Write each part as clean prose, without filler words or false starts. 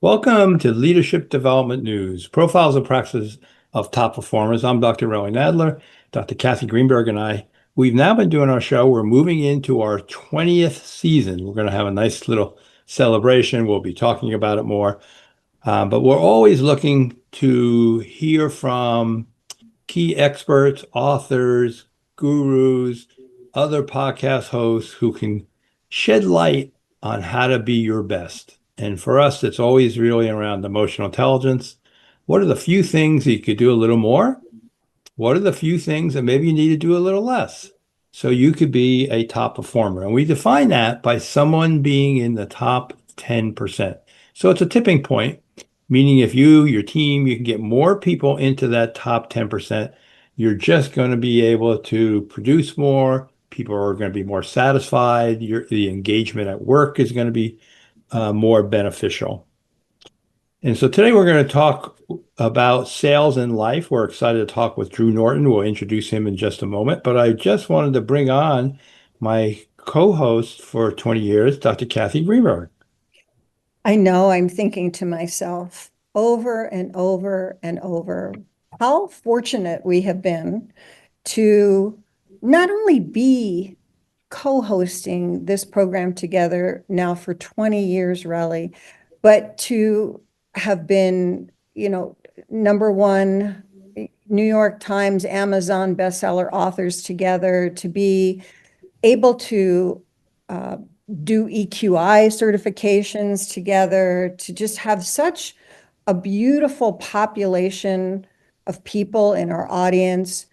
Welcome to Leadership Development News, profiles and practices of top performers. I'm Dr. Rowan Adler. Dr. Kathy Greenberg and we've now been doing our show. We're moving into our 20th season. We're going to have a nice little celebration. We'll be talking about it more. But we're always looking to hear from key experts, authors, gurus, other podcast hosts who can shed light on how to be your best. And for us, it's always really around emotional intelligence. What are the few things that you could do a little more? What are the few things that maybe you need to do a little less so you could be a top performer? And we define that by someone being in the top 10%. So it's a tipping point, meaning if you, your team, you can get more people into that top 10%, you're just going to be able to produce more. People are going to be more satisfied. The engagement at work is going to be more beneficial. And so today we're going to talk about sales in life. We're excited to talk with Drew Norton. We'll introduce him in just a moment. But I just wanted to bring on my co-host for 20 years, Dr. Kathy Greenberg. I know I'm thinking to myself over and over and over how fortunate we have been to not only be co-hosting this program together now for 20 years, really, but to have been, number one New York Times, Amazon bestseller authors together, to be able to do EQI certifications together, to just have such a beautiful population of people in our audience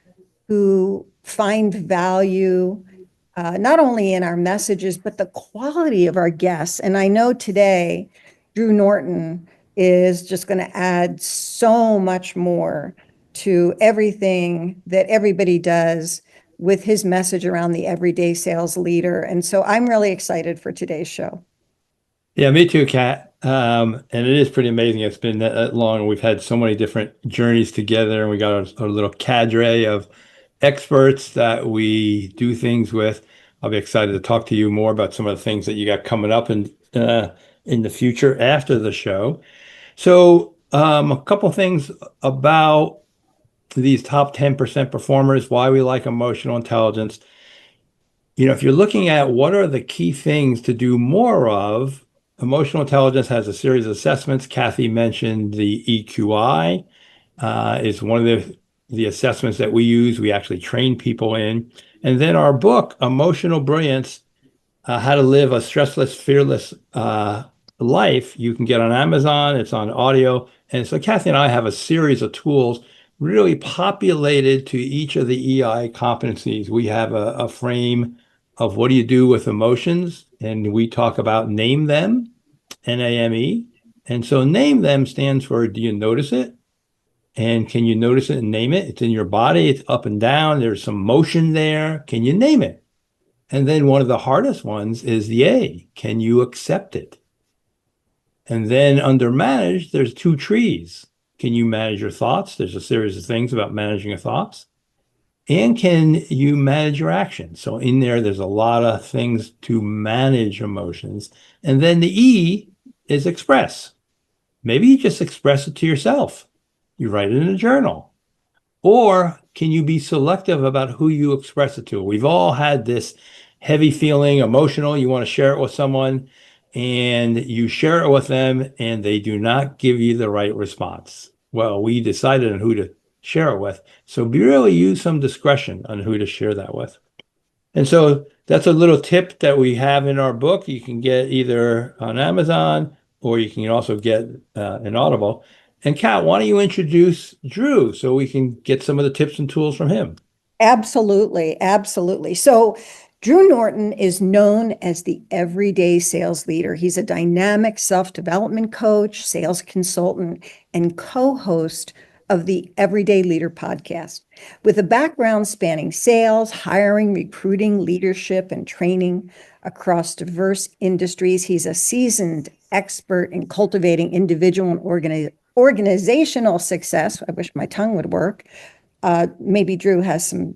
who find value not only in our messages, but the quality of our guests. And I know today, Drew Norton is just going to add so much more to everything that everybody does with his message around the everyday sales leader. And so I'm really excited for today's show. Yeah, me too, Kat. And it is pretty amazing. It's been that long. We've had so many different journeys together, and we got a little cadre of experts that we do things with. I'll be excited to talk to you more about some of the things that you got coming up in the future after the show. So, a couple things about these top 10% performers, why we like emotional intelligence. If you're looking at what are the key things to do more of, emotional intelligence has a series of assessments. Kathy mentioned the EQI is one of the assessments that we use. We actually train people in. And then our book, Emotional Brilliance, How to Live a Stressless, Fearless Life, you can get on Amazon. It's on audio. And so Kathy and I have a series of tools really populated to each of the EI competencies. We have a frame of what do you do with emotions, and we talk about name them, NAME. And so name them stands for, do you notice it? And can you notice it and name it? It's in your body, it's up and down, there's some motion there. Can you name it? And then one of the hardest ones is the A. Can you accept it? And then under manage, there's two trees. Can you manage your thoughts? There's a series of things about managing your thoughts. And can you manage your actions? So in there's a lot of things to manage emotions. And then the E is express. Maybe you just express it to yourself. You write it in a journal. Or can you be selective about who you express it to? We've all had this heavy feeling, emotional, you want to share it with someone, and you share it with them, and they do not give you the right response. Well, we decided on who to share it with. So really use some discretion on who to share that with. And so that's a little tip that we have in our book. You can get either on Amazon or you can also get an Audible. And Kat, why don't you introduce Drew so we can get some of the tips and tools from him? Absolutely, absolutely. So Drew Norton is known as the everyday sales leader. He's a dynamic self-development coach, sales consultant, and co-host of the Everyday Leader podcast. With a background spanning sales, hiring, recruiting, leadership, and training across diverse industries, he's a seasoned expert in cultivating individual and organizational success. I wish my tongue would work. Maybe Drew has some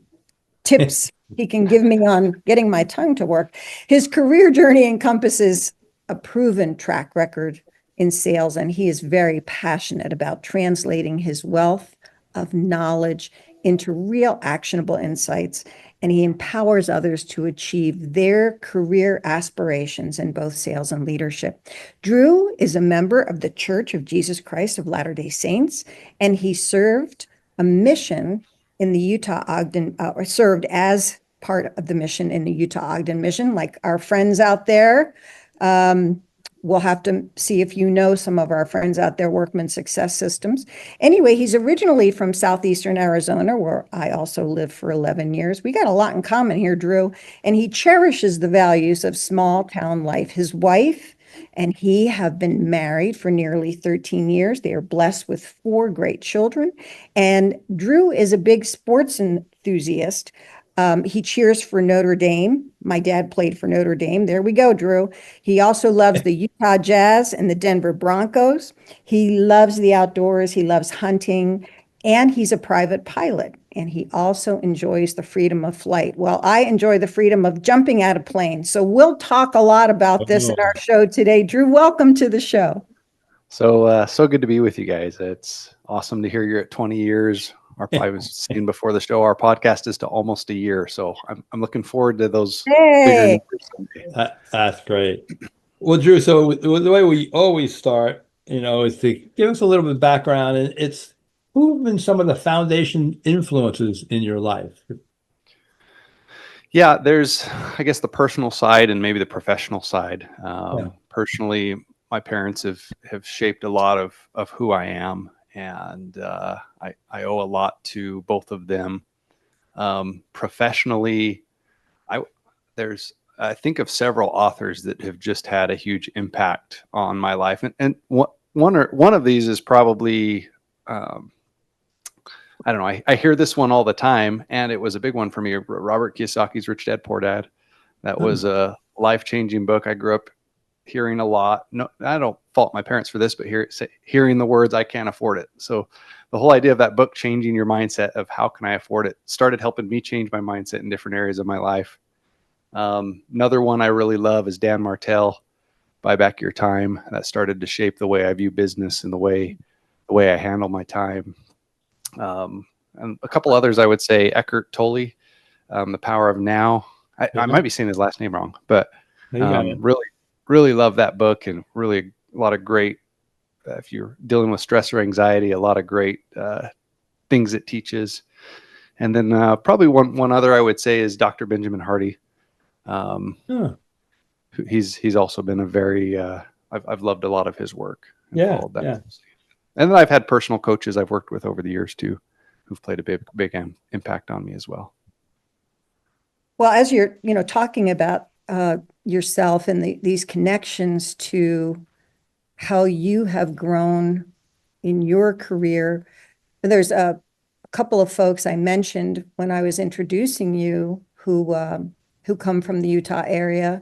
tips he can give me on getting my tongue to work. His career journey encompasses a proven track record in sales, and he is very passionate about translating his wealth of knowledge into real actionable insights, and he empowers others to achieve their career aspirations in both sales and leadership. Drew is a member of the Church of Jesus Christ of Latter-day Saints, and he served a mission in the Utah Ogden, or served as part of the mission in the Utah Ogden Mission, like our friends out there. We'll have to see if you know some of our friends out there, Workman Success Systems. Anyway, he's originally from southeastern Arizona, where I also lived for 11 years. We got a lot in common here, Drew. And he cherishes the values of small town life. His wife and he have been married for nearly 13 years. They are blessed with 4 great children. And Drew is a big sports enthusiast. He cheers for Notre Dame. My dad played for Notre Dame. There we go, Drew. He also loves the Utah Jazz and the Denver Broncos. He loves the outdoors. He loves hunting. And he's a private pilot. And he also enjoys the freedom of flight. Well, I enjoy the freedom of jumping out of planes. So we'll talk a lot about this in our show today. Drew, welcome to the show. So good to be with you guys. It's awesome to hear you're at 20 years. I was saying before the show, our podcast is to almost a year. So I'm looking forward to those bigger numbers someday. That's great. Well, Drew, so the way we always start, is to give us a little bit of background. And it's who have been some of the foundation influences in your life? Yeah, there's, I guess, the personal side and maybe the professional side. Personally, my parents have shaped a lot of who I am. And I owe a lot to both of them. Professionally, I think of several authors that have just had a huge impact on my life, and one of these is probably I don't know. I hear this one all the time, and it was a big one for me. Robert Kiyosaki's Rich Dad Poor Dad. That was a life-changing book. I grew up hearing a lot. No, I don't fault my parents for this, but hearing the words, I can't afford it. So the whole idea of that book changing your mindset of how can I afford it started helping me change my mindset in different areas of my life. Another one I really love is Dan Martell, Buy Back Your Time. That started to shape the way I view business and the way I handle my time. And a couple others I would say, Eckhart Tolle, The Power of Now. I might be saying his last name wrong, but really love that book, and really a lot of great, if you're dealing with stress or anxiety, a lot of great things it teaches. And then probably one other I would say is Dr. Benjamin Hardy. He's also been a very, I've loved a lot of his work. And followed that. And then I've had personal coaches I've worked with over the years too, who've played a big impact on me as well. Well, as you're, talking about yourself and these connections to how you have grown in your career, there's a couple of folks I mentioned when I was introducing you who come from the Utah area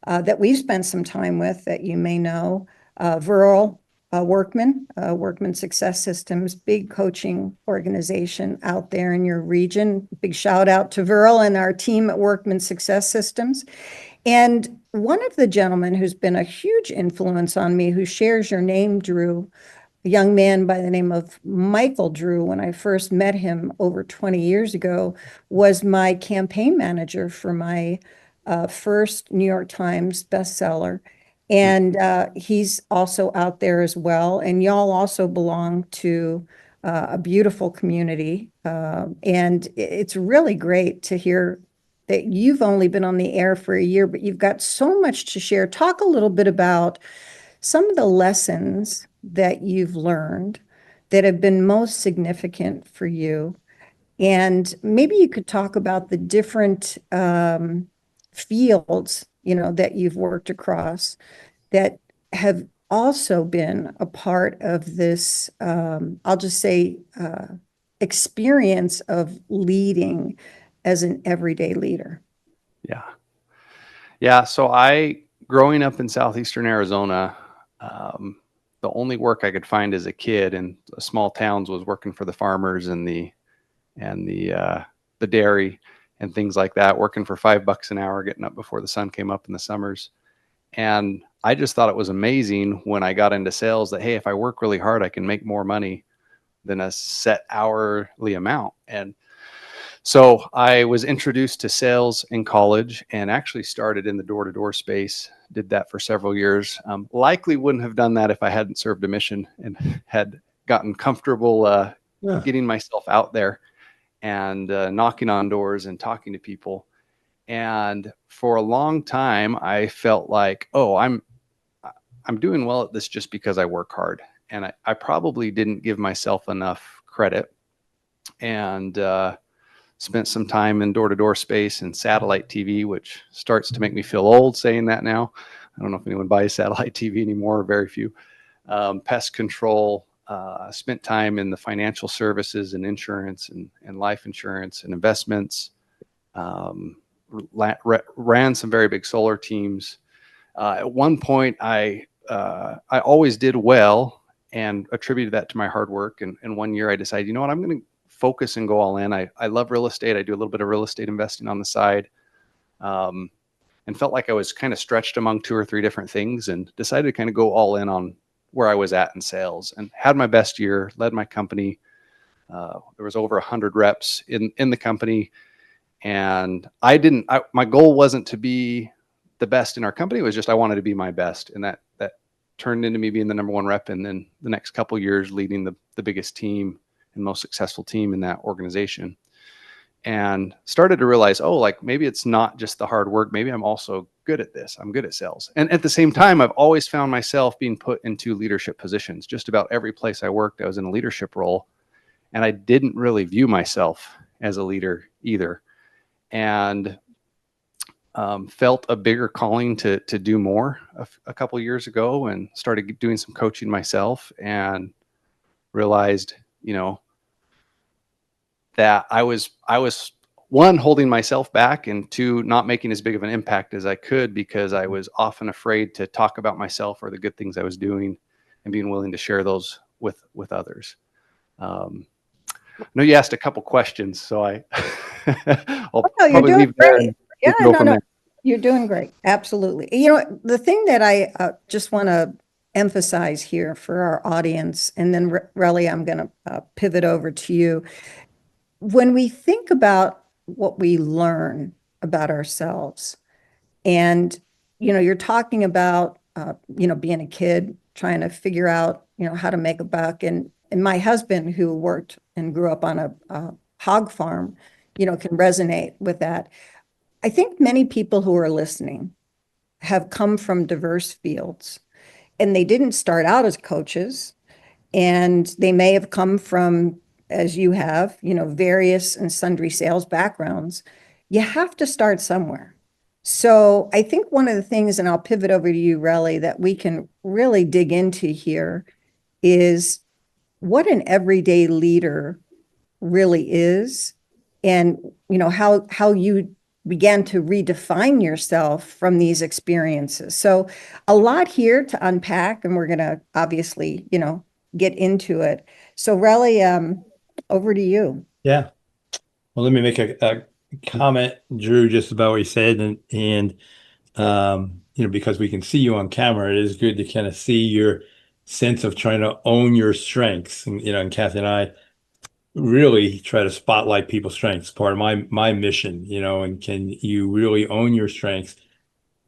that we've spent some time with that you may know. Verl Workman Success Systems, big coaching organization out there in your region. Big shout out to Verl and our team at Workman Success Systems. And one of the gentlemen who's been a huge influence on me, who shares your name, Drew, a young man by the name of Michael Drew, when I first met him over 20 years ago, was my campaign manager for my first New York Times bestseller. And he's also out there as well. And y'all also belong to a beautiful community. And it's really great to hear that you've only been on the air for a year, but you've got so much to share. Talk a little bit about some of the lessons that you've learned that have been most significant for you. And maybe you could talk about the different fields, that you've worked across that have also been a part of this, I'll just say, experience of leading as an everyday leader. Yeah. So growing up in southeastern Arizona, the only work I could find as a kid in small towns was working for the farmers and the dairy and things like that, working for $5 an hour, getting up before the sun came up in the summers. And I just thought it was amazing when I got into sales that, hey, if I work really hard, I can make more money than a set hourly amount. And so I was introduced to sales in college and actually started in the door-to-door space, did that for several years. Likely wouldn't have done that if I hadn't served a mission and had gotten comfortable Yeah. getting myself out there and knocking on doors and talking to people. And for a long time, I felt like, oh, I'm doing well at this just because I work hard. And I probably didn't give myself enough credit, and spent some time in door-to-door space and satellite TV, which starts to make me feel old saying that now. I don't know if anyone buys satellite TV anymore, very few. Pest control, spent time in the financial services and insurance and life insurance and investments. Ran some very big solar teams. At one point, I always did well and attributed that to my hard work. And one year I decided, you know what, I'm going to focus and go all in. I love real estate. I do a little bit of real estate investing on the side, and felt like I was kind of stretched among 2 or 3 different things, and decided to kind of go all in on where I was at in sales, and had my best year, led my company. There was over 100 reps in the company. And my goal wasn't to be the best in our company. It was just, I wanted to be my best. And that turned into me being the number 1 rep. And then the next couple of years leading the biggest team and most successful team in that organization. And started to realize, oh, like maybe it's not just the hard work. Maybe I'm also good at this. I'm good at sales. And at the same time, I've always found myself being put into leadership positions. Just about every place I worked, I was in a leadership role. And I didn't really view myself as a leader either. And felt a bigger calling to do more a couple of years ago, and started doing some coaching myself, and realized, that I was 1, holding myself back, and 2, not making as big of an impact as I could, because I was often afraid to talk about myself or the good things I was doing, and being willing to share those with others. I know you asked a couple questions, so I'll No, you're probably doing leave there great. and Yeah, go from no, there. you're doing great. Absolutely. The thing that I just want to emphasize here for our audience, and then Relly, I'm going to pivot over to you. When we think about what we learn about ourselves, and you're talking about being a kid trying to figure out how to make a buck, and my husband, who worked and grew up on a hog farm, can resonate with that. I think many people who are listening have come from diverse fields, and they didn't start out as coaches, and they may have come from, as you have, various and sundry sales backgrounds. You have to start somewhere. So I think one of the things, and I'll pivot over to you, Relly, that we can really dig into here is what an everyday leader really is, and how you began to redefine yourself from these experiences. So a lot here to unpack, and we're going to obviously get into it. So Relly, over to you. Yeah. Well, let me make a comment, Drew, just about what you said, and because we can see you on camera, it is good to kind of see your sense of trying to own your strengths. And Kathy and I really try to spotlight people's strengths. Part of my mission, and can you really own your strengths?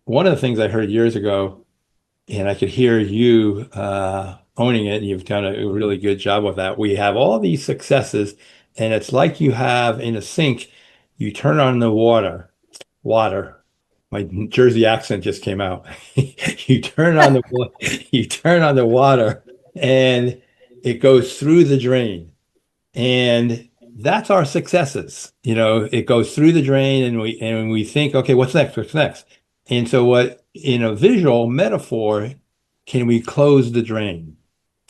One of the things I heard years ago, and I could hear you owning it, and you've done a really good job with that. We have all these successes, and it's like you have in a sink, you turn on the water. My Jersey accent just came out. You turn on the water, and it goes through the drain. And that's our successes. It goes through the drain, and we think, okay, what's next? What's next? And so what, in a visual metaphor, can we close the drain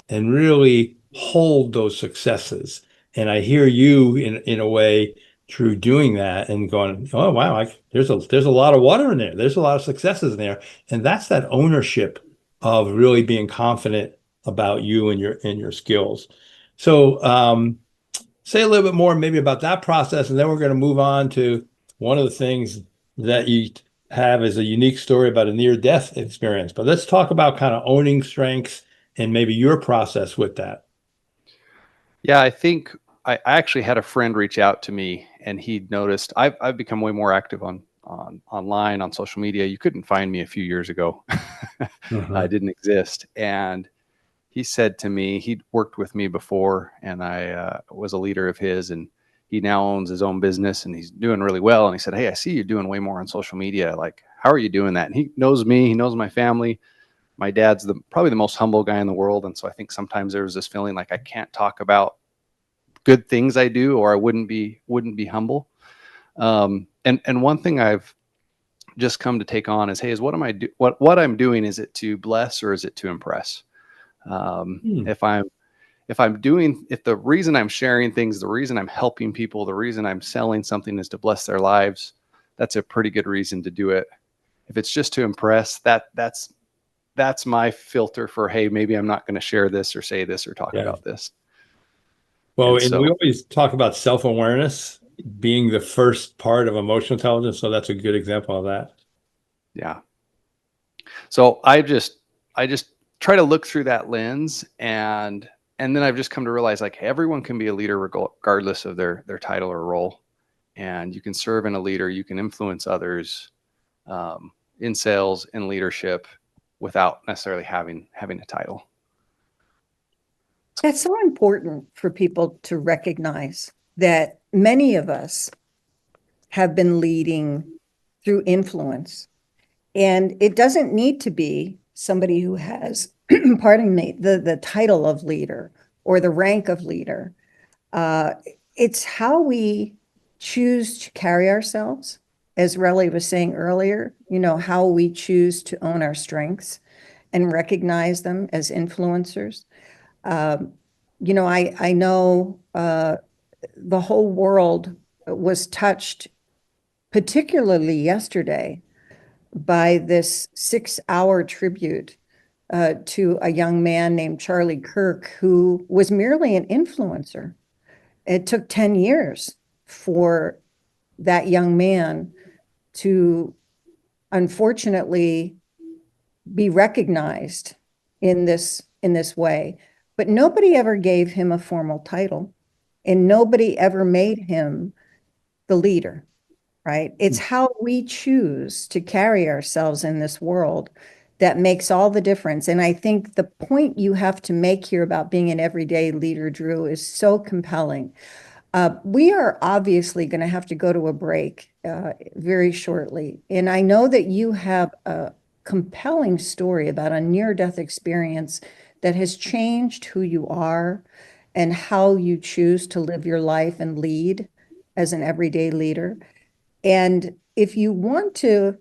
and really hold those successes? And I hear you in a way through doing that and going, oh wow, there's a lot of water in there. There's a lot of successes in there. And that's that ownership of really being confident about you and your skills. So say a little bit more maybe about that process, and then we're going to move on to one of the things that you have is a unique story about a near-death experience. But let's talk about kind of owning strengths and maybe your process with that. Yeah, I think I actually had a friend reach out to me, and he'd noticed I've become way more active on online on social media. You couldn't find me a few years ago. I Mhm. didn't exist, and he said to me, he'd worked with me before, and I was a leader of his, and he now owns his own business, and he's doing really well. And he said, "Hey, I see you doing way more on social media. Like, how are you doing that?" And he knows me, he knows my family. My dad's probably the most humble guy in the world, and so I think sometimes there was this feeling like I can't talk about good things I do, or I wouldn't be humble. And one thing I've just come to take on is, hey, is what am I do what I'm doing? Is it to bless or is it to impress? Hmm. If the reason I'm sharing things, the reason I'm helping people, the reason I'm selling something is to bless their lives, that's a pretty good reason to do it. If it's just to impress, that's my filter for, hey, maybe I'm not going to share this or say this or talk Yeah. about this. Well, And and we so, always talk about self-awareness being the first part of emotional intelligence. So that's a good example of that. yeah. So I just try to look through that lens, and then I've just come to realize, like, hey, everyone can be a leader regardless of their title or role. And you can serve in a leader, you can influence others in sales, in leadership, without necessarily having a title. That's so important for people to recognize that many of us have been leading through influence. And it doesn't need to be somebody who has, pardon me, the title of leader or the rank of leader. Uh, it's how we choose to carry ourselves, as Relly was saying earlier, how we choose to own our strengths and recognize them as influencers. Um, I know the whole world was touched, particularly yesterday, by this 6-hour tribute to a young man named Charlie Kirk, who was merely an influencer. It took 10 years for that young man to unfortunately be recognized in this way. But nobody ever gave him a formal title, and nobody ever made him the leader, right? It's how we choose to carry ourselves in this world that makes all the difference. And I think the point you have to make here about being an everyday leader, Drew, is so compelling. We are obviously going to have to go to a break very shortly. And I know that you have a compelling story about a near-death experience that has changed who you are and how you choose to live your life and lead as an everyday leader. And if you want to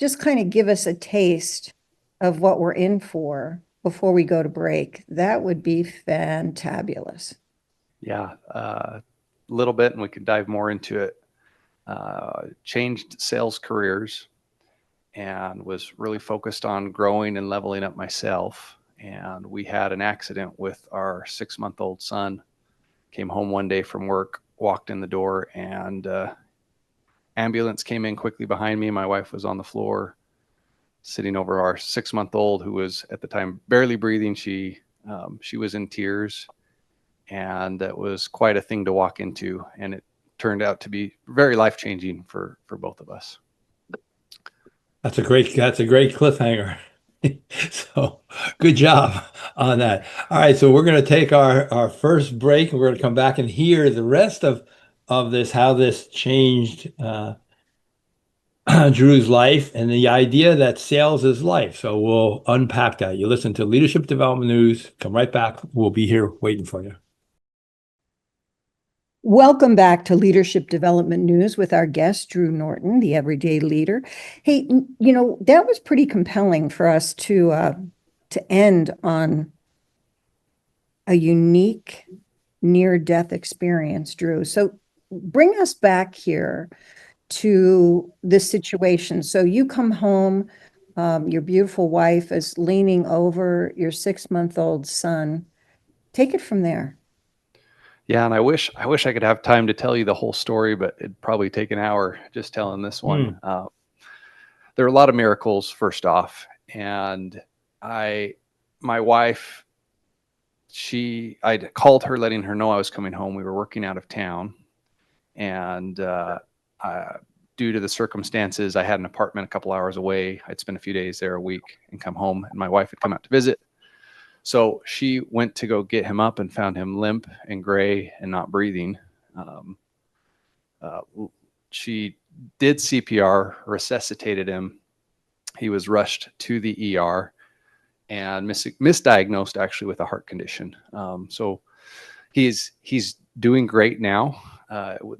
just kind of give us a taste of what we're in for before we go to break, that would be fantabulous. Yeah, a little bit, and we could dive more into it. Changed sales careers and was really focused on growing and leveling up myself. And we had an accident with our 6-month-old son. Came home one day from work, walked in the door, and ambulance came in quickly behind me. My wife was on the floor, sitting over our 6-month-old, who was at the time barely breathing. She was in tears, and that was quite a thing to walk into. And it turned out to be very life-changing for both of us. That's a great cliffhanger. So good job on that. All right, so we're going to take our first break, and we're going to come back and hear the rest of this, how this changed Drew's life and the idea that sales is life. So we'll unpack that. You listen to Leadership Development News. Come right back. We'll be here waiting for you. Welcome back to Leadership Development News with our guest, Drew Norton, the everyday leader. Hey, that was pretty compelling for us to end on a unique near-death experience, Drew. So bring us back here to this situation. So you come home, your beautiful wife is leaning over your 6-month-old son. Take it from there. Yeah, and I wish I could have time to tell you the whole story, but it'd probably take an hour just telling this one. Hmm. there were a lot of miracles, first off. And my wife, I called her letting her know I was coming home. We were working out of town, and due to the circumstances, I had an apartment a couple hours away. I'd spend a few days there a week and come home, and my wife had come out to visit. So she went to go get him up and found him limp and gray and not breathing. She did CPR, resuscitated him. He was rushed to the ER and misdiagnosed actually with a heart condition. So he's doing great now.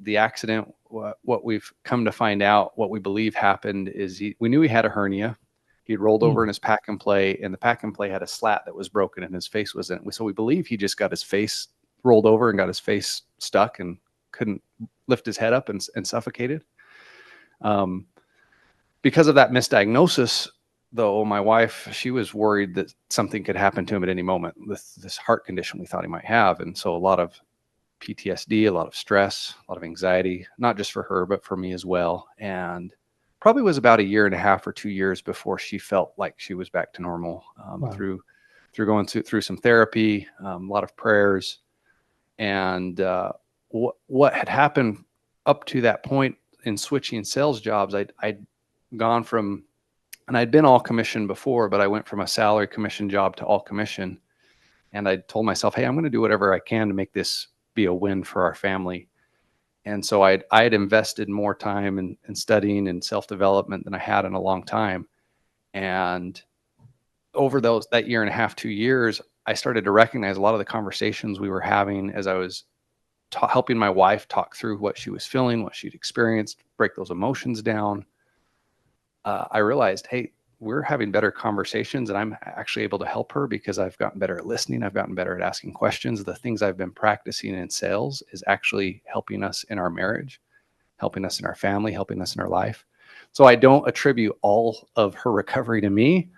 The accident, what we've come to find out, what we believe happened is we knew he had a hernia. He'd rolled over in his pack and play, and the pack and play had a slat that was broken and his face was in it. So we believe he just got his face rolled over and got his face stuck and couldn't lift his head up and suffocated. Because of that misdiagnosis, though, my wife, she was worried that something could happen to him at any moment with this heart condition we thought he might have. And so a lot of PTSD, a lot of stress, a lot of anxiety, not just for her, but for me as well. And probably was about 1.5 years or 2 years before she felt like she was back to normal. Wow. Through going through some therapy, a lot of prayers. And what had happened up to that point in switching sales jobs, I'd gone from, and I'd been all commission before, but I went from a salary commission job to all commission. And I told myself, hey, I'm going to do whatever I can to make this be a win for our family. And so I had invested more time in studying and self-development than I had in a long time. And over that 1.5, 2 years, I started to recognize a lot of the conversations we were having as I was helping my wife talk through what she was feeling, what she'd experienced, break those emotions down. I realized, hey, we're having better conversations, and I'm actually able to help her because I've gotten better at listening. I've gotten better at asking questions. The things I've been practicing in sales is actually helping us in our marriage, helping us in our family, helping us in our life. So I don't attribute all of her recovery to me.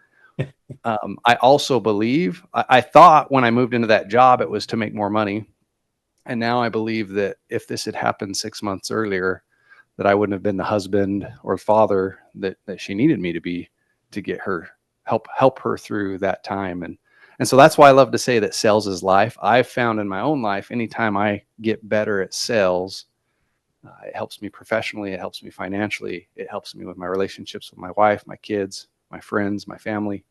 I also believe, I thought when I moved into that job, it was to make more money. And now I believe that if this had happened 6 months earlier, that I wouldn't have been the husband or father that she needed me to be, to get her, help her through that time. And so that's why I love to say that sales is life. I've found in my own life, anytime I get better at sales, it helps me professionally, it helps me financially, it helps me with my relationships with my wife, my kids, my friends, my family.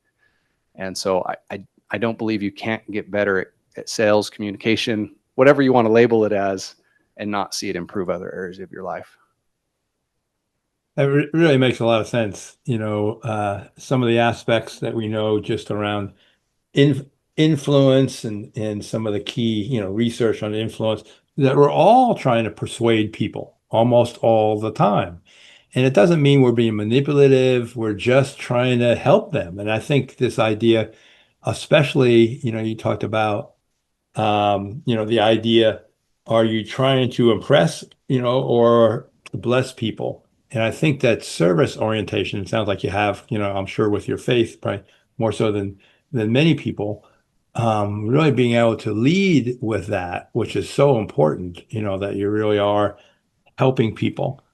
And so I don't believe you can't get better at sales, communication, whatever you want to label it as, and not see it improve other areas of your life. That really makes a lot of sense. Some of the aspects that we know just around influence and some of the key, research on influence that we're all trying to persuade people almost all the time. And it doesn't mean we're being manipulative. We're just trying to help them. And I think this idea, especially, you talked about, the idea, are you trying to impress, or bless people? And I think that service orientation, it sounds like you have, I'm sure with your faith, probably more so than many people, really being able to lead with that, which is so important, that you really are helping people.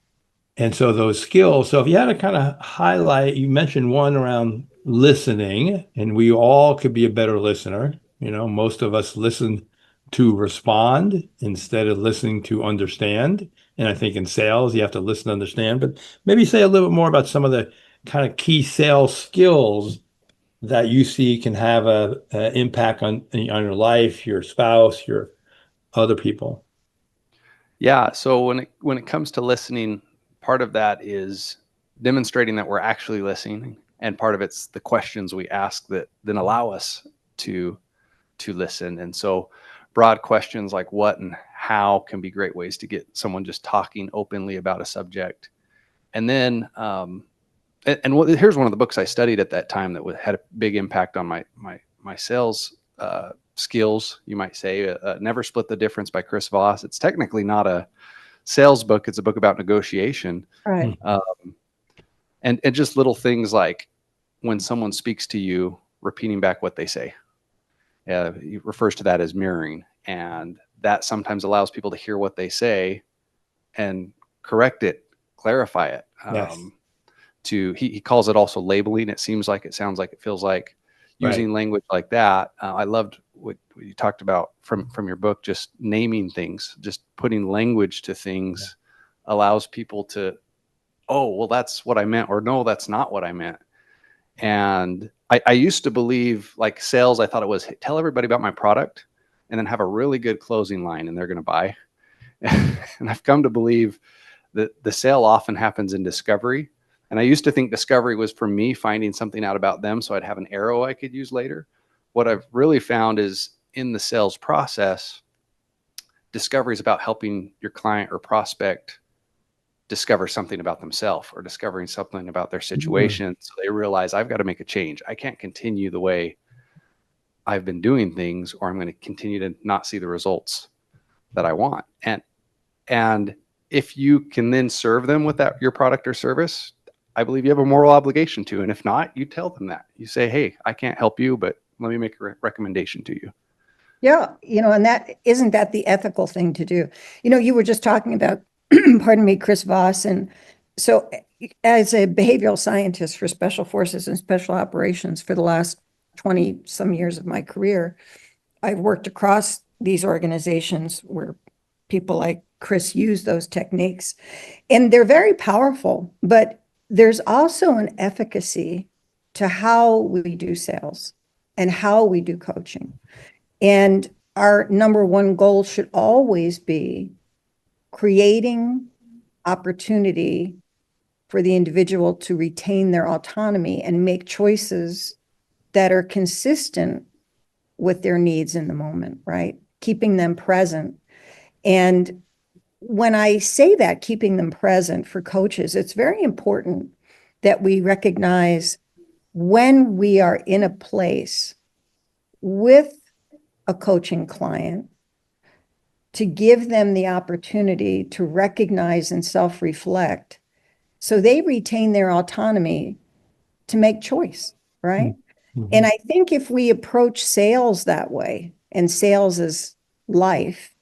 And so those skills, so if you had to kind of highlight, you mentioned one around listening, and we all could be a better listener. Most of us listen to respond instead of listening to understand. And I think in sales, you have to listen to understand, but maybe say a little bit more about some of the kind of key sales skills that you see can have a impact on your life, your spouse, your other people. Yeah. So when it comes to listening, part of that is demonstrating that we're actually listening, and part of it's the questions we ask that then allow us to listen. And so broad questions like what and how can be great ways to get someone just talking openly about a subject. And then here's one of the books I studied at that time that had a big impact on my sales skills, you might say. Never Split the Difference by Chris Voss. It's technically not a sales book. It's a book about negotiation. Right. And just little things like when someone speaks to you, repeating back what they say. He refers to that as mirroring. And that sometimes allows people to hear what they say and correct it, clarify it. Yes. he calls it also labeling. It seems like, it sounds like, it feels like, using language like that. I loved what you talked about from your book, just naming things, just putting language to things allows people to, oh, well, that's what I meant, or no, that's not what I meant. And I used to believe, like sales, I thought it was, hey, tell everybody about my product and then have a really good closing line and they're going to buy. And I've come to believe that the sale often happens in discovery. And I used to think discovery was for me finding something out about them so I'd have an arrow I could use later. What I've really found is in the sales process, discovery is about helping your client or prospect discover something about themselves or discovering something about their situation. So they realize, I've got to make a change. I can't continue the way I've been doing things, or I'm going to continue to not see the results that I want. And if you can then serve them with that, your product or service, I believe you have a moral obligation to. And if not, you tell them that. You say, hey, I can't help you, but let me make a recommendation to you. Yeah, and isn't that the ethical thing to do? You were just talking about, pardon me, Chris Voss. And so as a behavioral scientist for special forces and special operations for the last 20 some years of my career, I've worked across these organizations where people like Chris use those techniques, and they're very powerful, but there's also an efficacy to how we do sales and how we do coaching. And our number one goal should always be creating opportunity for the individual to retain their autonomy and make choices that are consistent with their needs in the moment, right? Keeping them present. And when I say that, keeping them present for coaches, it's very important that we recognize when we are in a place with a coaching client to give them the opportunity to recognize and self-reflect so they retain their autonomy to make choice, right? And I think if we approach sales that way, and sales is life,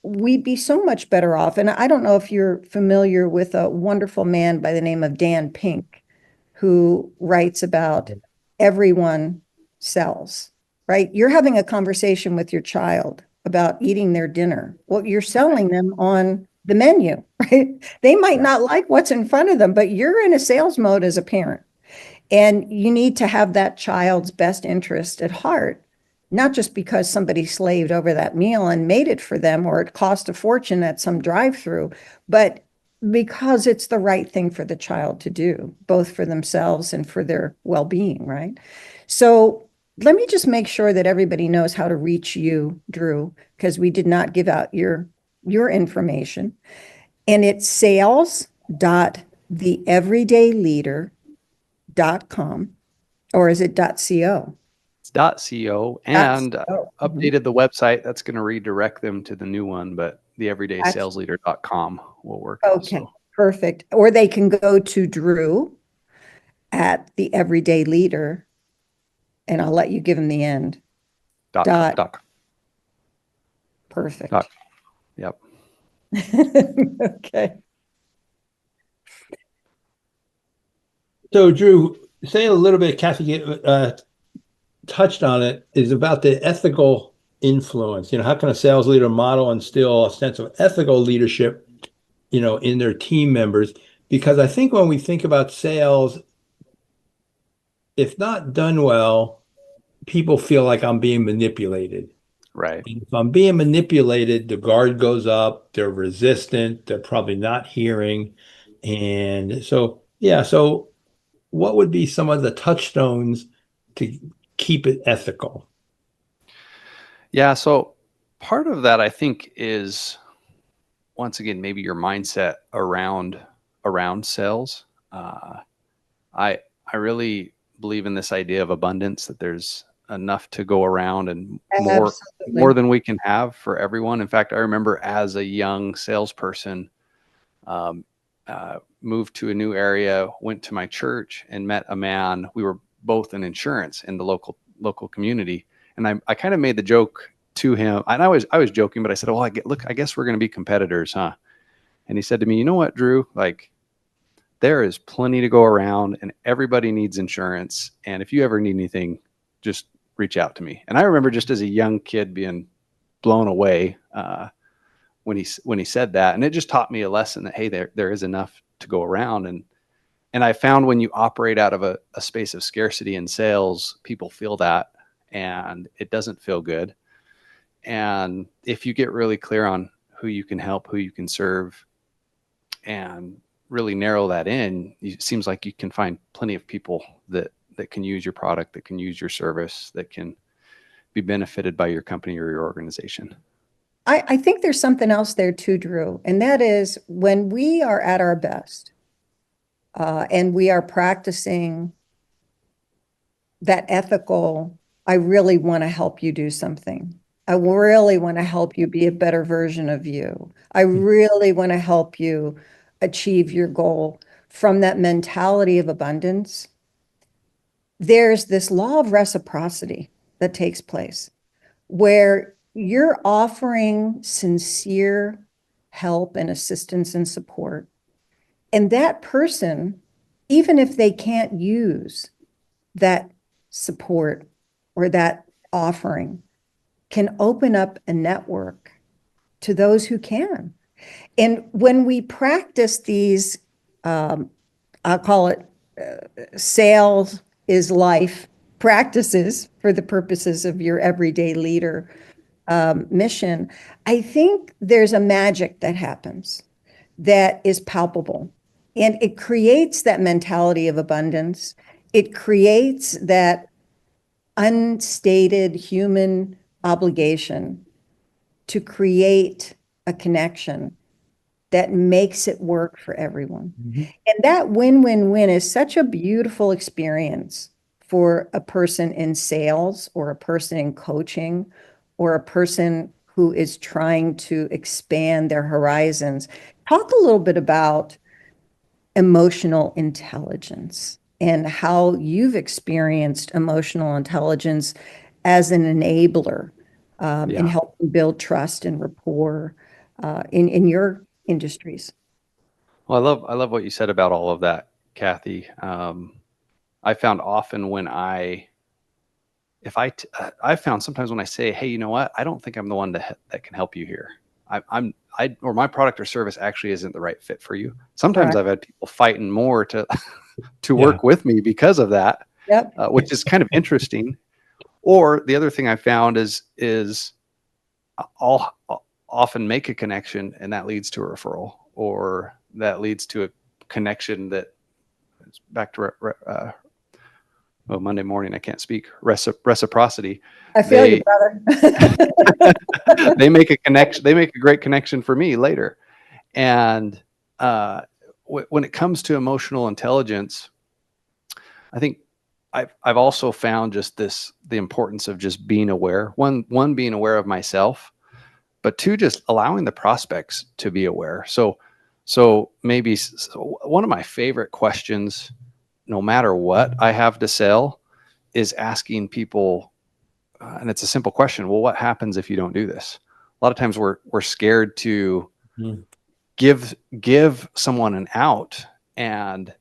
we'd be so much better off. And I don't know if you're familiar with a wonderful man by the name of Dan Pink, who writes about everyone sells, right? You're having a conversation with your child about eating their dinner. Well, you're selling them on the menu, right? They might not like what's in front of them, but you're in a sales mode as a parent. And you need to have that child's best interest at heart, not just because somebody slaved over that meal and made it for them, or it cost a fortune at some drive-through, but because it's the right thing for the child to do, both for themselves and for their well-being, right? So let me just make sure that everybody knows how to reach you, Drew, because we did not give out your information. And it's sales.theeverydayleader.com, or is it .co? It's .co, and updated the website. That's going to redirect them to the new one, but theeverydaysalesleader.com will work. Okay, also. Perfect. Or they can go to Drew at the Everyday Leader, and I'll let you give them the end. Doc. Perfect. Doc. Yep. Okay. So, Drew, say a little bit, Kathy touched on it, is about the ethical influence. How can a sales leader model and instill a sense of ethical leadership, in their team members? Because I think when we think about sales, if not done well, people feel like I'm being manipulated. Right. And if I'm being manipulated, the guard goes up, they're resistant, they're probably not hearing. And so, so what would be some of the touchstones to keep it ethical? Yeah. So part of that, I think, is, once again, maybe your mindset around sales. I really believe in this idea of abundance, that there's enough to go around and more than we can have for everyone. In fact, I remember as a young salesperson, moved to a new area, went to my church and met a man. We were both in insurance in the local community. And I kind of made the joke to him, and I was joking, but I said, well, I guess we're going to be competitors, huh? And he said to me, you know what, Drew, like, there is plenty to go around, and everybody needs insurance. And if you ever need anything, just reach out to me. And I remember just as a young kid being blown away when he said that, and it just taught me a lesson that, hey, there is enough to go around. And I found when you operate out of a space of scarcity in sales, people feel that, and it doesn't feel good. And if you get really clear on who you can help, who you can serve, and really narrow that in, it seems like you can find plenty of people that can use your product, that can use your service, that can be benefited by your company or your organization. I think there's something else there too, Drew, and that is when we are at our best and we are practicing that ethical, I really want to help you do something. I really want to help you be a better version of you. I really want to help you achieve your goal from that mentality of abundance. There's this law of reciprocity that takes place where you're offering sincere help and assistance and support. And that person, even if they can't use that support or that offering, can open up a network to those who can. And when we practice these, I'll call it sales is life practices for the purposes of your everyday leader mission, I think there's a magic that happens that is palpable. And it creates that mentality of abundance. It creates that unstated human obligation to create a connection that makes it work for everyone. And that win-win-win is such a beautiful experience for a person in sales or a person in coaching or a person who is trying to expand their horizons. Talk a little bit about emotional intelligence and how you've experienced emotional intelligence as an enabler in helping build trust and rapport in your industries. Well, I love what you said about all of that, Kathy. I found often when I found sometimes when I say, hey, you know what, I don't think I'm the one that can help you here. Or my product or service actually isn't the right fit for you. Sometimes I've had people fighting more to work with me because of that, which is kind of interesting. Or the other thing I found is I'll often make a connection and that leads to a referral, or that leads to a connection that is back to Monday morning. I can't speak. Reciprocity. I feel you, brother. They make a connection. They make a great connection for me later. And when it comes to emotional intelligence, I think I've also found just the importance of just being aware. One being aware of myself, but two, just allowing the prospects to be aware. So maybe one of my favorite questions, no matter what I have to sell, is asking people, and it's a simple question. Well, what happens if you don't do this? A lot of times we're scared to give someone an out, and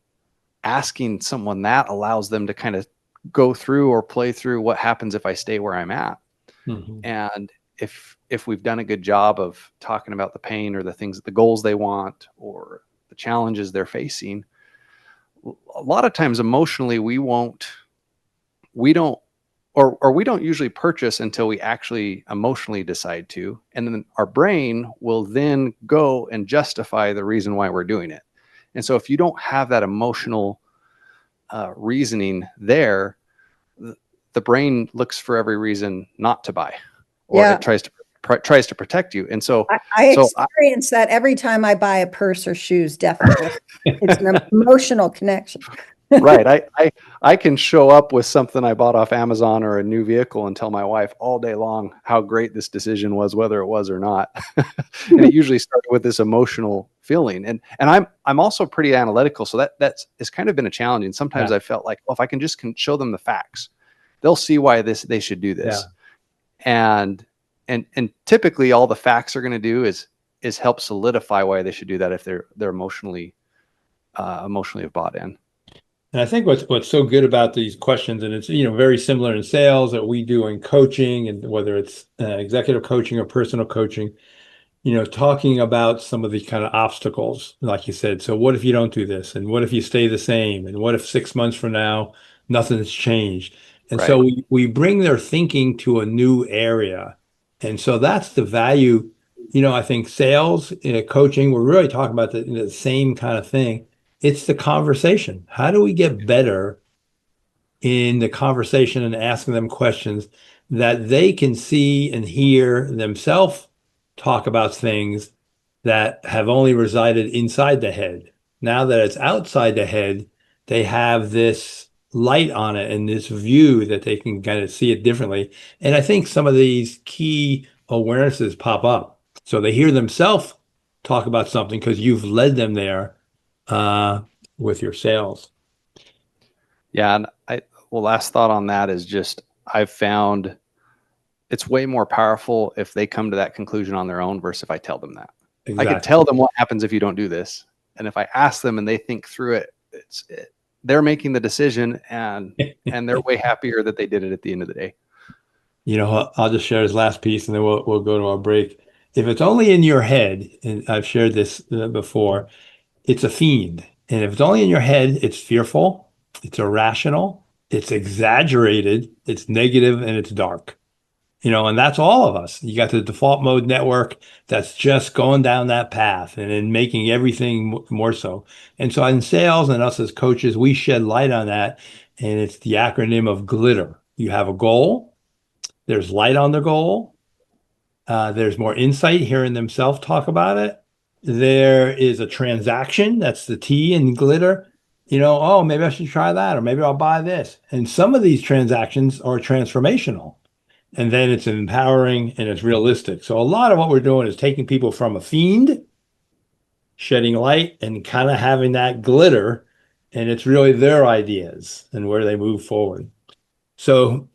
asking someone that allows them to kind of go through or play through what happens if I stay where I'm at. And if we've done a good job of talking about the pain or the goals they want or the challenges they're facing, a lot of times emotionally we don't usually purchase until we actually emotionally decide to, and then our brain will then go and justify the reason why we're doing it. And so if you don't have that emotional reasoning there, the brain looks for every reason not to buy, or it tries to protect you. And so I experience that every time I buy a purse or shoes. Definitely. It's an emotional connection. Right. I can show up with something I bought off Amazon or a new vehicle and tell my wife all day long how great this decision was, whether it was or not. And it usually started with this emotional feeling. And I'm also pretty analytical. So that's kind of been a challenge. And sometimes I felt like, well, if I can just show them the facts, they'll see why they should do this. And typically all the facts are going to do is help solidify why they should do that if they're emotionally emotionally have bought in. And I think what's so good about these questions, and it's very similar in sales that we do in coaching, and whether it's executive coaching or personal coaching, talking about some of the kind of obstacles, like you said. So what if you don't do this? And what if you stay the same? And what if 6 months from now, nothing's changed? And so Right. we bring their thinking to a new area. And so that's the value. I think sales, coaching, we're really talking about the same kind of thing. It's the conversation. How do we get better in the conversation and asking them questions that they can see and hear themselves talk about things that have only resided inside the head. Now that it's outside the head, they have this light on it and this view that they can kind of see it differently. And I think some of these key awarenesses pop up. So they hear themselves talk about something because you've led them there with your sales. Yeah. And last thought on that is just, I've found it's way more powerful if they come to that conclusion on their own versus if I tell them that. Exactly. I could tell them what happens if you don't do this. And if I ask them and they think through it, they're making the decision and they're way happier that they did it at the end of the day. I'll just share this last piece and then we'll go to our break. If it's only in your head, and I've shared this before, it's a fiend. And if it's only in your head, it's fearful, it's irrational, it's exaggerated, it's negative, and it's dark. And that's all of us. You got the default mode network that's just going down that path and then making everything more so. And so in sales and us as coaches, we shed light on that. And it's the acronym of glitter. You have a goal. There's light on the goal. There's more insight hearing themselves talk about it. There is a transaction. That's the T in glitter. Oh, maybe I should try that, or maybe I'll buy this. And some of these transactions are transformational. And then it's empowering and it's realistic. So a lot of what we're doing is taking people from a fiend, shedding light, and kind of having that glitter. And it's really their ideas and where they move forward. So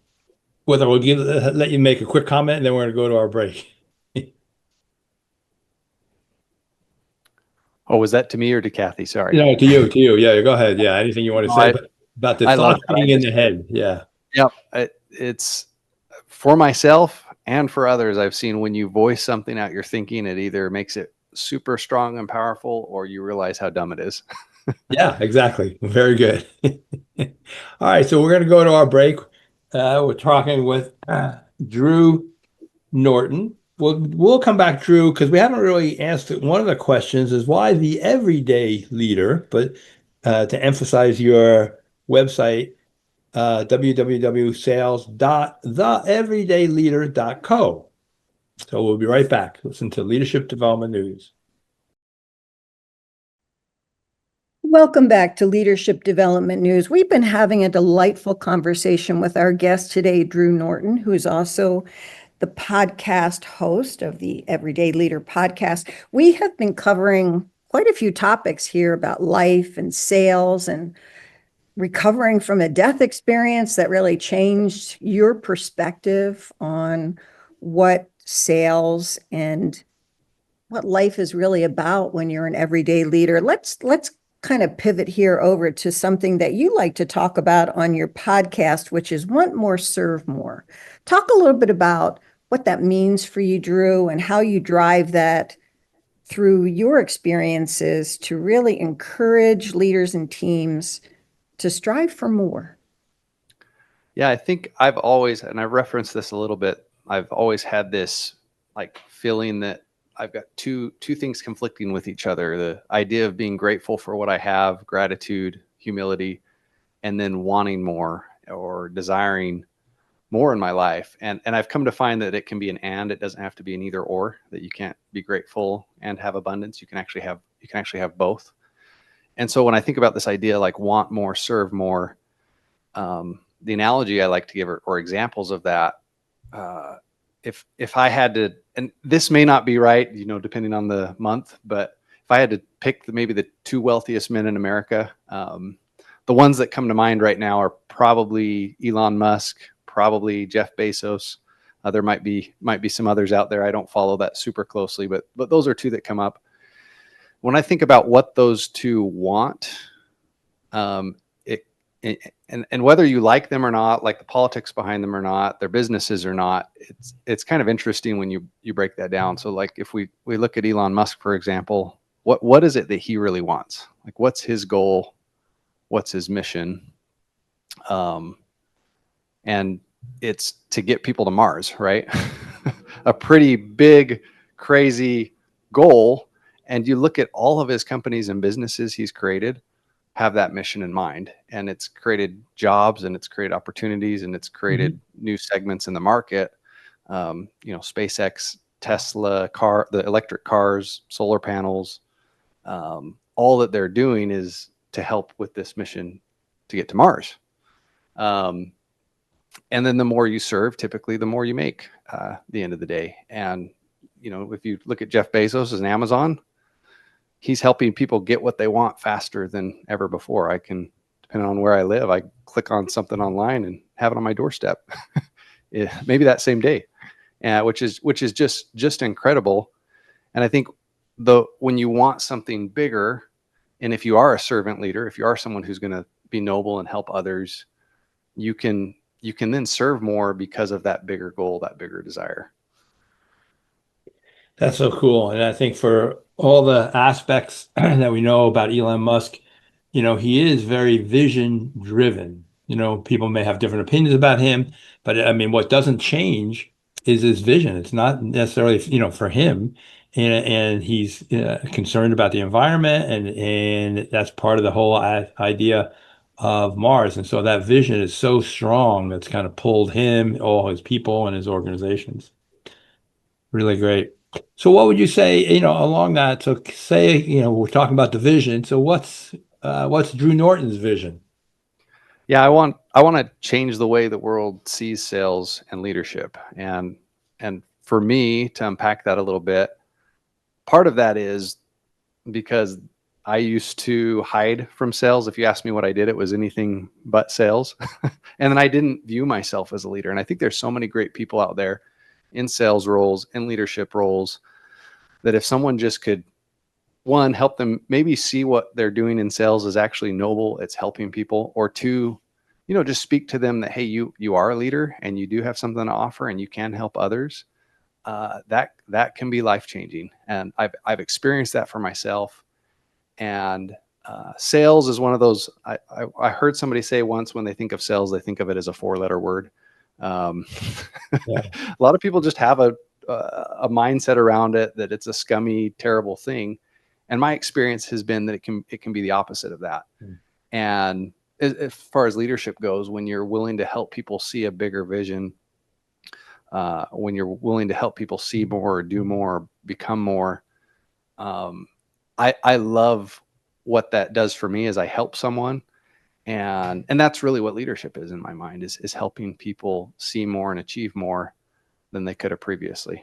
whether we'll let you make a quick comment, and then we're going to go to our break. Oh, was that to me or to Kathy? Sorry. To you. Yeah, go ahead. Yeah, anything you want to say about the thought being in the head. Yeah. Yep. It's for myself and for others. I've seen when you voice something out you're thinking, it either makes it super strong and powerful or you realize how dumb it is. Yeah, exactly. Very good. All right, so we're going to go to our break. We're talking with Drew Norton. We'll come back, Drew, because we haven't really asked it. One of the questions is why the everyday leader, but to emphasize your website, www.sales.theeverydayleader.co. So we'll be right back. Listen to Leadership Development News. Welcome back to Leadership Development News. We've been having a delightful conversation with our guest today, Drew Norton, who is also the podcast host of the Everyday Leader podcast. We have been covering quite a few topics here about life and sales and recovering from a death experience that really changed your perspective on what sales and what life is really about when you're an everyday leader. Let's kind of pivot here over to something that you like to talk about on your podcast, which is Want More, Serve More. Talk a little bit about what that means for you, Drew, and how you drive that through your experiences to really encourage leaders and teams to strive for more. Yeah, I think I've always, and I referenced this a little bit, I've always had this like feeling that I've got two things conflicting with each other. The idea of being grateful for what I have, gratitude, humility, and then wanting more or desiring more in my life. And I've come to find that it can be an and, it doesn't have to be an either or, that you can't be grateful and have abundance. You can actually have both. And so when I think about this idea, like want more, serve more, the analogy I like to give or examples of that, if I had to, and this may not be right, depending on the month, but if I had to pick maybe the two wealthiest men in America, the ones that come to mind right now are probably Elon Musk, probably Jeff Bezos. There might be some others out there. I don't follow that super closely, but those are two that come up. when I think about what those two want, um, and whether you like them or not, like the politics behind them or not, their businesses or not, it's kind of interesting when you break that down. So like if we look at Elon Musk, for example, what is it that he really wants? Like what's his goal? What's his mission? And it's to get people to Mars, right? A pretty big, crazy goal. And you look at all of his companies and businesses he's created have that mission in mind, and it's created jobs and it's created opportunities and it's created new segments in the market. SpaceX, Tesla, the electric cars, solar panels, all that they're doing is to help with this mission to get to Mars. And then the more you serve, typically the more you make the end of the day. And, if you look at Jeff Bezos as an Amazon, he's helping people get what they want faster than ever before. I can, depending on where I live, I click on something online and have it on my doorstep, maybe that same day, which is just incredible. And I think when you want something bigger, and if you are a servant leader, if you are someone who's going to be noble and help others, you can then serve more because of that bigger goal, that bigger desire. That's so cool. And I think for all the aspects that we know about Elon Musk, he is very vision driven. People may have different opinions about him, but I mean, what doesn't change is his vision. It's not necessarily, for him. And he's concerned about the environment, and that's part of the whole idea of Mars. And so that vision is so strong that's kind of pulled him, all his people, and his organizations. Really great. So what would you say, along that? So say, we're talking about the vision. So what's Drew Norton's vision? Yeah, I want to change the way the world sees sales and leadership. And for me to unpack that a little bit, part of that is because I used to hide from sales. If you asked me what I did, it was anything but sales. And then I didn't view myself as a leader. And I think there's so many great people out there in sales roles, in leadership roles, that if someone just could, one, help them maybe see what they're doing in sales is actually noble, it's helping people, or two, just speak to them that, hey, you are a leader and you do have something to offer and you can help others. That can be life changing, and I've experienced that for myself. And sales is one of those. I heard somebody say once, when they think of sales, they think of it as a 4-letter word. Um, Yeah. a lot of people just have a mindset around it that it's a scummy, terrible thing. And my experience has been that it can be the opposite of that. And as far as leadership goes, when you're willing to help people see a bigger vision, when you're willing to help people see more, do more, become more, I love what that does for me as I help someone. And that's really what leadership is in my mind, is helping people see more and achieve more than they could have previously.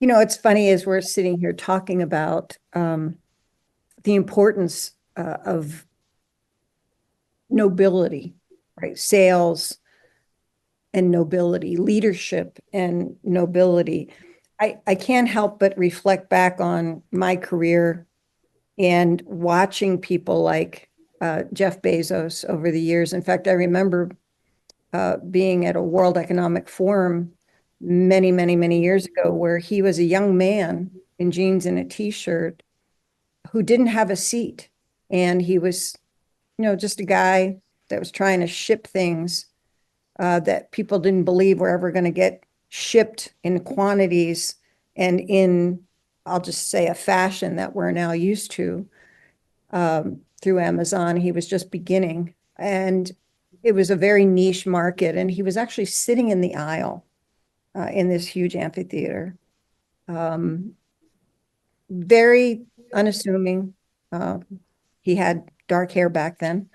It's funny as we're sitting here talking about the importance of nobility, right? Sales and nobility, leadership and nobility. I can't help but reflect back on my career and watching people like Jeff Bezos over the years. In fact, I remember being at a World Economic Forum many, many, many years ago, where he was a young man in jeans and a t-shirt who didn't have a seat. And he was, just a guy that was trying to ship things that people didn't believe were ever going to get shipped in quantities and in, I'll just say, a fashion that we're now used to through Amazon. He was just beginning. And it was a very niche market. And he was actually sitting in the aisle in this huge amphitheater. Very unassuming. He had dark hair back then.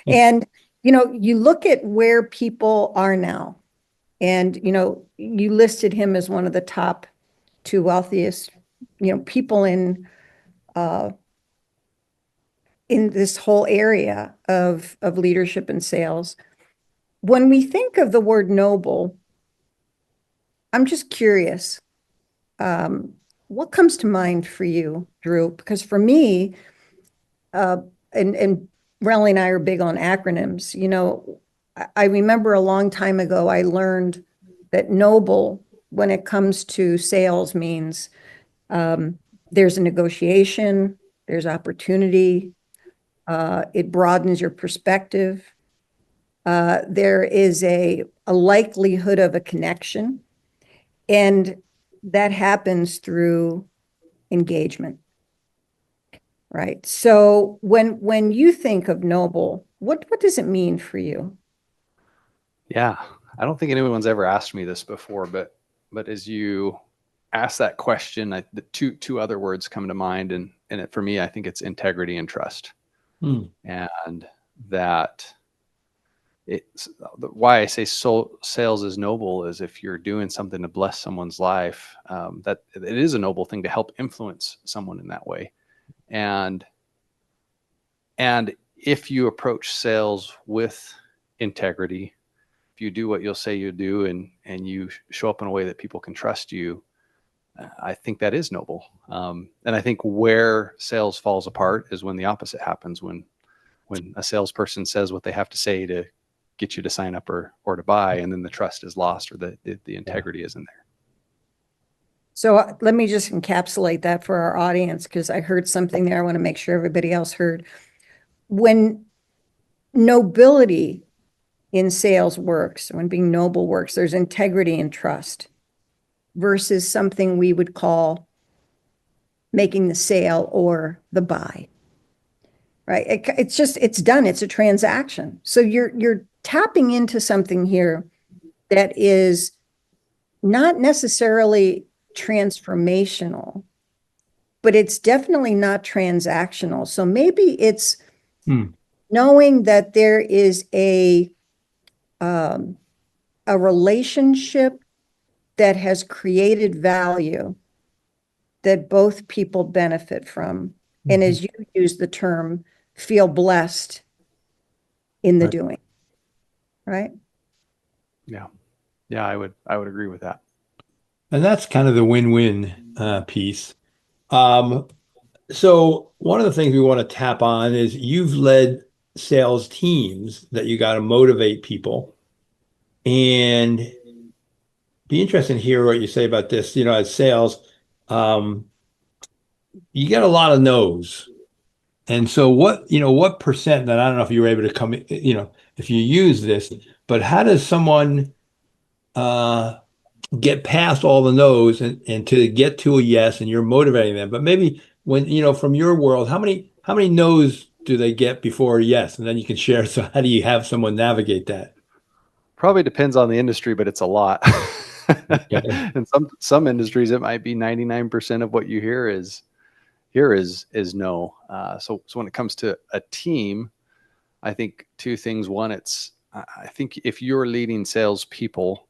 And, you look at where people are now, and, you listed him as one of the top 2 wealthiest, people in this whole area of leadership and sales. When we think of the word noble, I'm just curious. what comes to mind for you, Drew? Because for me, uh, and Relly and I are big on acronyms. You know, I remember a long time ago, I learned that noble, when it comes to sales, means there's a negotiation, there's opportunity, it broadens your perspective. There is a likelihood of a connection, and that happens through engagement, right? So when you think of noble, what does it mean for you? Yeah, I don't think anyone's ever asked me this before, but as you ask that question, the two other words come to mind, and for me, I think it's integrity and trust. Hmm. And that it's why I say sales is noble is if you're doing something to bless someone's life, that it is a noble thing to help influence someone in that way. And if you approach sales with integrity, if you do what you'll say you do, and you show up in a way that people can trust you, I think that is noble. And I think where sales falls apart is when the opposite happens, when a salesperson says what they have to say to get you to sign up or to buy, and then the trust is lost, or the integrity isn't there. So let me just encapsulate that for our audience, because I heard something there I want to make sure everybody else heard. When nobility in sales works, when being noble works, there's integrity and trust versus something we would call making the sale or the buy, right? It's just, it's done. It's a transaction. So you're tapping into something here that is not necessarily transformational, but it's definitely not transactional. So maybe it's Hmm. knowing that there is a relationship that has created value that both people benefit from. And Mhm. as you use the term, feel blessed in the Right. doing, right? Yeah. Yeah, I would agree with that. And that's kind of the win-win piece. Um, so one of the things we want to tap on is you've led sales teams that you got to motivate people, and be interested to hear what you say about this. You know, as sales, um, you get a lot of no's. And so what percent, that I don't know if you were able to come, if you use this, but how does someone uh get past all the no's and to get to a yes, and you're motivating them? But maybe when, from your world, how many no's do they get before a yes? And then you can share. So how do you have someone navigate that? Probably depends on the industry, but it's a lot. Okay. In some industries, it might be 99% of what you hear is no. So when it comes to a team, I think two things. One, I think if you're leading salespeople,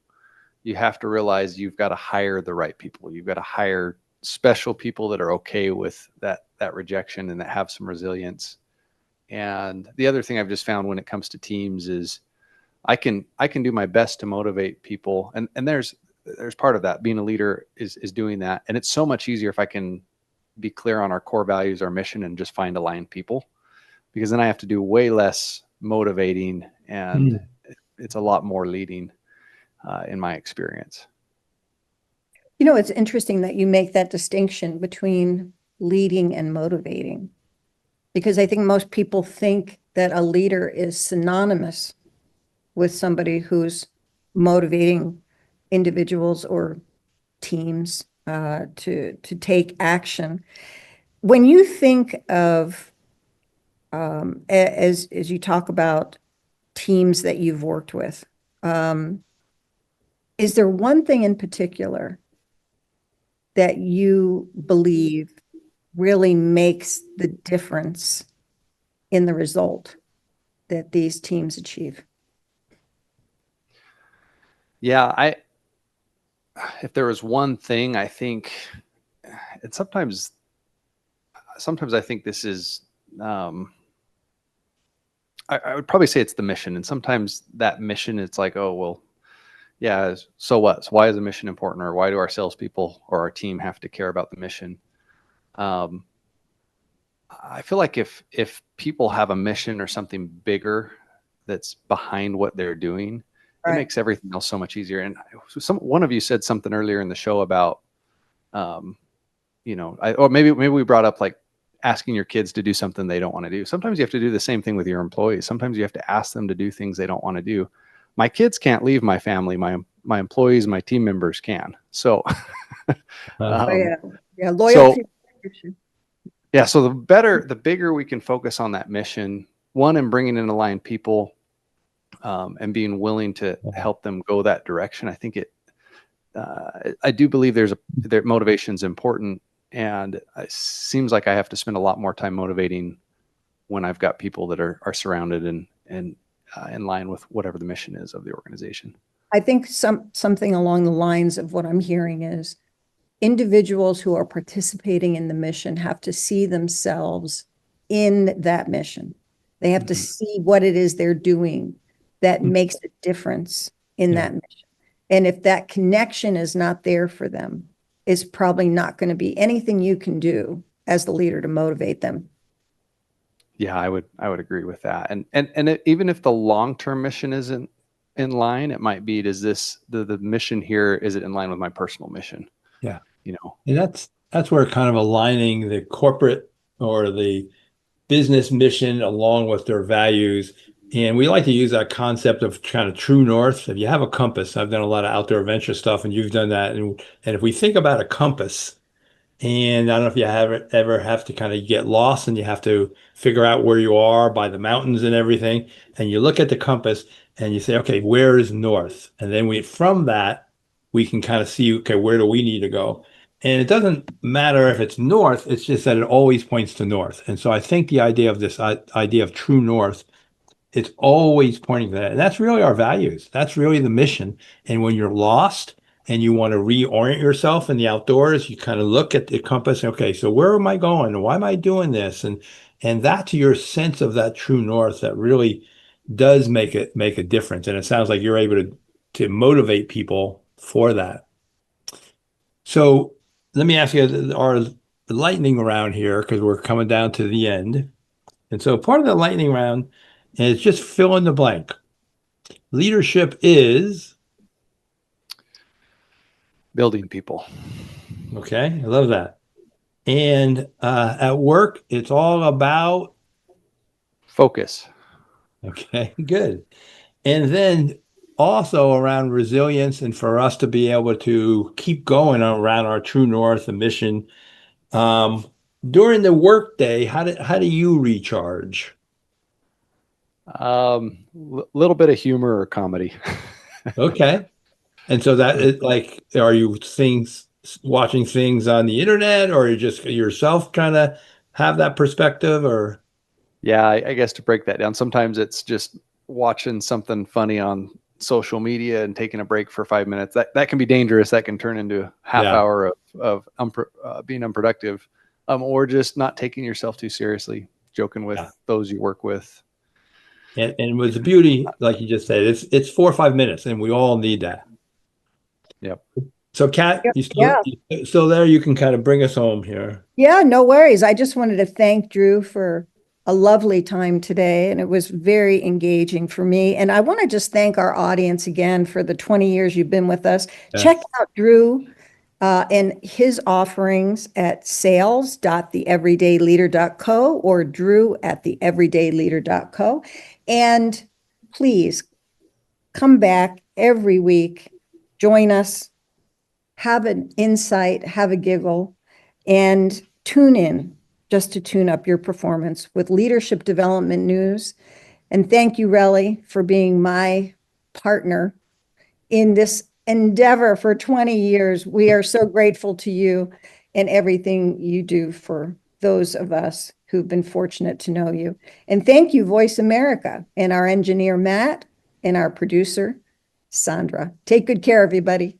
you have to realize you've got to hire the right people. You've got to hire special people that are okay with that rejection and that have some resilience. And the other thing I've just found when it comes to teams is I can do my best to motivate people, and there's part of that. Being a leader is doing that, and it's so much easier if I can be clear on our core values, our mission, and just find aligned people, because then I have to do way less motivating, and Hmm. it's a lot more leading, in my experience. You know, it's interesting that you make that distinction between leading and motivating, because I think most people think that a leader is synonymous with somebody who's motivating individuals or teams to take action. When you think of as you talk about teams that you've worked with, um, is there one thing in particular that you believe really makes the difference in the result that these teams achieve? Yeah, if there was one thing, I think, and sometimes I think this is, I would probably say it's the mission. And sometimes that mission, it's like, oh, well, yeah, so what? So why is the mission important, or why do our salespeople or our team have to care about the mission? I feel like if people have a mission or something bigger that's behind what they're doing, it Right. makes everything else so much easier. And one of you said something earlier in the show about, or maybe we brought up like asking your kids to do something they don't want to do. Sometimes you have to do the same thing with your employees. Sometimes you have to ask them to do things they don't want to do. My kids can't leave my family. My employees, my team members can. So, Oh, yeah. Yeah. so Loyalty. yeah, so the bigger we can focus on that mission, one, and bringing in aligned people, and being willing to help them go that direction. I think I do believe their motivation is important, and it seems like I have to spend a lot more time motivating when I've got people that are surrounded and in line with whatever the mission is of the organization. I think something along the lines of what I'm hearing is individuals who are participating in the mission have to see themselves in that mission. They have to see what it is they're doing that makes a difference in that mission. And if that connection is not there for them, it's probably not going to be anything you can do as the leader to motivate them. Yeah, I would agree with that. And even if the long-term mission isn't in line, it might be, does the mission here, is it in line with my personal mission? Yeah. And that's where kind of aligning the corporate or the business mission along with their values. And we like to use that concept of kind of true north. If you have a compass, I've done a lot of outdoor adventure stuff and you've done that. And if we think about a compass, and I don't know if you ever have to kind of get lost and you have to figure out where you are by the mountains and everything. And you look at the compass and you say, okay, where is north? And then from that, we can kind of see, okay, where do we need to go? And it doesn't matter if it's north, it's just that it always points to north. And so I think the idea of this idea of true north, it's always pointing to that. And that's really our values. That's really the mission. And when you're lost and you want to reorient yourself in the outdoors, you kind of look at the compass. Okay, so where am I going? Why am I doing this? And that's your sense of that true north that really does make a difference. And it sounds like you're able to motivate people for that. So let me ask you our lightning round here because we're coming down to the end. And so part of the lightning round is just fill in the blank. Leadership is building people. okay. I love that. And at work, it's all about focus. Okay, good. And then also around resilience and for us to be able to keep going around our true north and mission. During the workday, how do you recharge? Little bit of humor or comedy. Okay. And so that is like, are you watching things on the internet or you just yourself kind of have that perspective or? Yeah, I guess to break that down, sometimes it's just watching something funny on social media and taking a break for 5 minutes. That can be dangerous. That can turn into a half hour of being unproductive, or just not taking yourself too seriously, joking with those you work with. And with the beauty, like you just said, it's 4 or 5 minutes, and we all need that. Yep. So, Kat, you still there? You can kind of bring us home here. Yeah, no worries. I just wanted to thank Drew for a lovely time today, and it was very engaging for me. And I want to just thank our audience again for the 20 years you've been with us. Yes. Check out Drew and his offerings at sales.theeverydayleader.co or drew@theeverydayleader.co. And please come back every week, join us, have an insight, have a giggle, and tune in just to tune up your performance with leadership development news. And thank you, Relly, for being my partner in this endeavor for 20 years. We are so grateful to you and everything you do for those of us who've been fortunate to know you. And thank you, Voice America, and our engineer, Matt, and our producer, Sandra. Take good care, everybody.